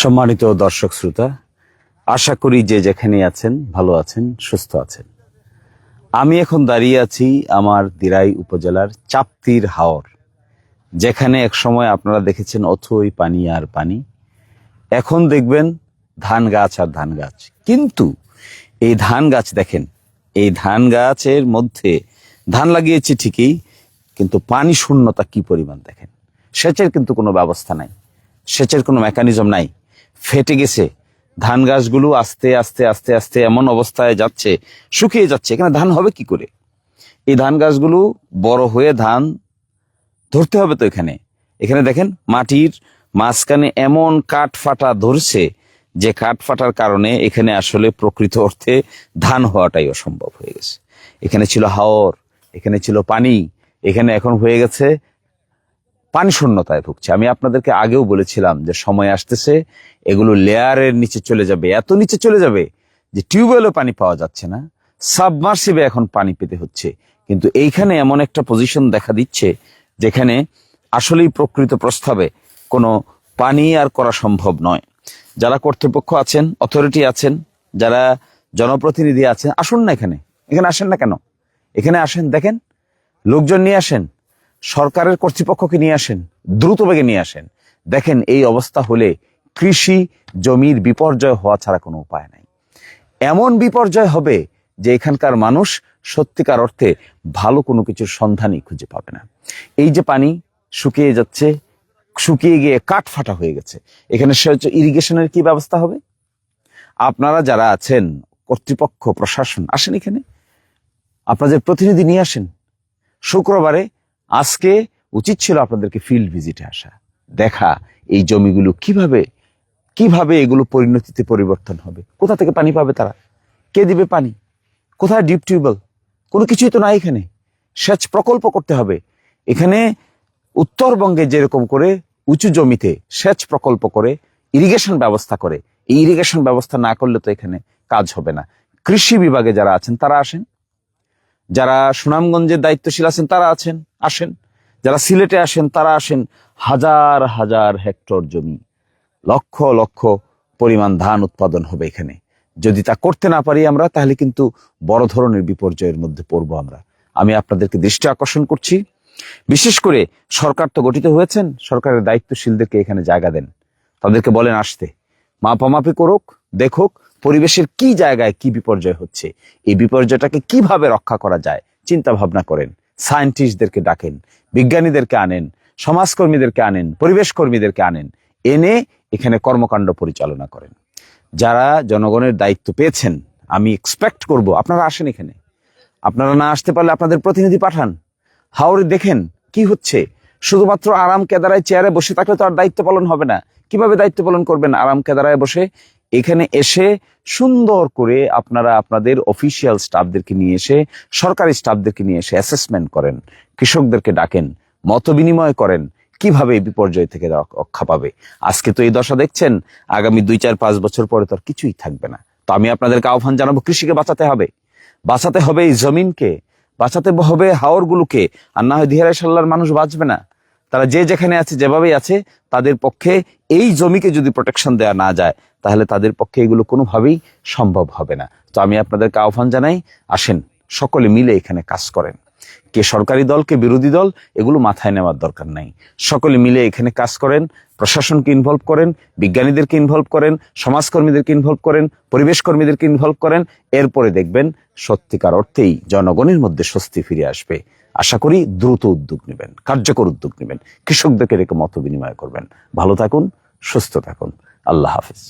সম্মানিত দর্শক শ্রোতা, আশা করি যে যেখানে আছেন ভালো আছেন, সুস্থ আছেন। আমি এখন দাঁড়িয়ে আছি আমার দিরাই উপজেলার চাপ্তির হাওর, যেখানে এক সময় আপনারা দেখেছেন অথই পানি আর পানি। এখন দেখবেন ধান গাছ আর ধান গাছ। কিন্তু এই ধান গাছ দেখেন, এই ধান গাছের মধ্যে ধান লাগিয়েছে ঠিকই, কিন্তু পানি শূন্যতা কি পরিমাণ দেখেন। সেচের কিন্তু কোনো ব্যবস্থা নাই, সেচের কোনো মেকানিজম নাই, ফেটে গেছে। ধান গাছগুলো আস্তে আস্তে আস্তে আস্তে এমন অবস্থায় যাচ্ছে, শুকিয়ে যাচ্ছে। এখানে ধান হবে কি করে? এই ধান গাছগুলো বড় হয়ে ধান ধরতে হবে তো এখানে। এখানে দেখেন মাটির মাঝখানে এমন কাঠ ফাটা ধরছে, যে কাঠ ফাটার কারণে এখানে আসলে প্রকৃত অর্থে ধান হওয়াটাই অসম্ভব হয়ে গেছে। এখানে ছিল হাওর, এখানে ছিল পানি, এখানে এখন হয়ে গেছে পানি শূন্যতায় ভুগছে। আমি আপনাদেরকে আগেও বলেছিলাম যে সময় আসতেছে এগুলো লেয়ারের নিচে চলে যাবে, এত নিচে চলে যাবে যে টিউবওয়েলও পানি পাওয়া যাচ্ছে না, সাবমার্সিবে এখন পানি পেতে হচ্ছে। কিন্তু এইখানে এমন একটা পজিশন দেখা দিচ্ছে যেখানে আসলেই প্রকৃত প্রস্তাবে কোনো পানি আর করা সম্ভব নয়। যারা কর্তৃপক্ষ আছেন, অথরিটি আছেন, যারা জনপ্রতিনিধি আছেন, আসুন না এখানে। এখানে আসেন না কেন? এখানে আসেন, দেখেন, লোকজন নিয়ে আসেন, সরকারের কর্তৃপক্ষকে নিয়ে আসেন, দ্রুত বেগে নিয়ে আসেন। দেখেন এই অবস্থা হলে কৃষি জমির বিপর্যয় হওয়া ছাড়া কোনো উপায় নাই। এমন বিপর্যয় হবে যে এখানকার মানুষ সত্যিকার অর্থে ভালো কোনো কিছুর সন্ধানই খুঁজে পাবে না। এই যে পানি শুকিয়ে যাচ্ছে, শুকিয়ে গিয়ে কাঠ ফাটা হয়ে গেছে, এখানে সেচ ইরিগেশনের কি ব্যবস্থা হবে? আপনারা যারা আছেন, কর্তৃপক্ষ, প্রশাসন, আসেন এখানে, আপনাদের প্রতিনিধি নিয়ে আসেন। শুক্রবারে আজকে উচিত ছিল আপনাদেরকে ফিল্ড ভিজিটে আসা, দেখা এই জমিগুলো কিভাবে এগুলো পরিণতিতে পরিবর্তন হবে। কোথা থেকে পানি পাবে তারা? কে দিবে পানি? কোথায় ডিপ টিউবওয়েল? কোনো কিছুই তো নাই এখানে। সেচ প্রকল্প করতে হবে এখানে। উত্তরবঙ্গে যেরকম করে উঁচু জমিতে সেচ প্রকল্প করে ইরিগেশন ব্যবস্থা করে, এই ইরিগেশন ব্যবস্থা না করলে তো এখানে কাজ হবে না। কৃষি বিভাগে যারা আছেন তারা আসেন, যারা সুনামগঞ্জের দায়িত্বশীল আছেন তারা আসেন, যারা সিলেটে আসেন তারা আসেন। হাজার হাজার হেক্টর জমি, লক্ষ লক্ষ পরিমাণ ধান উৎপাদন হবে এখানে। যদি তা করতে না পারি আমরা, তাহলে কিন্তু বড় ধরনের বিপর্যয়ের মধ্যে পড়বো আমরা। আমি আপনাদেরকে দৃষ্টি আকর্ষণ করছি, বিশেষ করে সরকার তো গঠিত হয়েছেন, সরকারের দায়িত্বশীলদেরকে এখানে জায়গা দেন, তাদেরকে বলেন আসতে, মাপামাপি করুক, দেখুক পরিবেশের কি জায়গায় কি বিপর্যয় হচ্ছে, এই বিপর্যয়টাকে কিভাবে রক্ষা করা যায় চিন্তা ভাবনা করেন। সায়েন্টিস্টদেরকে ডাকেন, বিজ্ঞানীদেরকে আনেন, সমাজকর্মীদেরকে আনেন, পরিবেশ কর্মীদেরকে আনেন, এনে এখানে কর্মকাণ্ড পরিচালনা করেন। যারা জনগণের দায়িত্ব পেয়েছেন, আমি এক্সপেক্ট করব আপনারা আসেন এখানে। আপনারা না আসতে পারলে আপনাদের প্রতিনিধি পাঠান, হাওরে দেখেন কি হচ্ছে। শুধুমাত্র আরাম কেদারায় চেয়ারে বসে থাকলে তো আর দায়িত্ব পালন হবে না। কিভাবে দায়িত্ব পালন করবেন আরাম কেদারায় বসে? এখানে এসে সুন্দর করে আপনারা আপনাদের অফিসিয়াল স্টাফদেরকে নিয়ে এসে, সরকারি স্টাফদেরকে নিয়ে এসে অ্যাসেসমেন্ট করেন, কৃষকদেরকে ডাকেন, মত বিনিময় করেন কিভাবে এই বিপর্যয় থেকে রক্ষা পাবে। আজকে তো এই দশা দেখছেন, আগামী 2-4-5 বছর পরে তো আর কিছুই থাকবে না। তো আমি আপনাদেরকে আহ্বান জানাবো, কৃষিকে বাঁচাতে হবে, বাঁচাতে হবে এই জমিনকে, বাঁচাতে হবে হাওরগুলোকে। আর না হয় দিহারাই সাল্লার মানুষ বাঁচবে না। তারা যে যেখানে আছে, যেভাবেই আছে, তাদের পক্ষে এই জমিকে যদি প্রোটেকশন দেওয়া না যায়, তাহলে তাদের পক্ষে এগুলো কোনোভাবেই সম্ভব হবে না। তো আমি আপনাদেরকে আহ্বান জানাই, আসেন সকলে মিলে এখানে কাজ করেন। কে সরকারি দল, কে বিরোধী দল, এগুলো মাথায় নেওয়ার দরকার নাই। সকলে মিলে এখানে কাজ করেন, প্রশাসনকে ইনভলভ করেন, বিজ্ঞানীদেরকে ইনভলভ করেন, সমাজকর্মীদেরকে ইনভলভ করেন, পরিবেশ কর্মীদেরকে ইনভলভ করেন। এরপরে দেখবেন সত্যিকার অর্থেই জনগণের মধ্যে স্বস্তি ফিরে আসবে। আশা করি দ্রুত উদ্যোগ নেবেন, কার্যকর উদ্যোগ নেবেন, কৃষকদেরকে রেখে মত বিনিময় করবেন। ভালো থাকুন, সুস্থ থাকুন। আল্লাহ হাফেজ।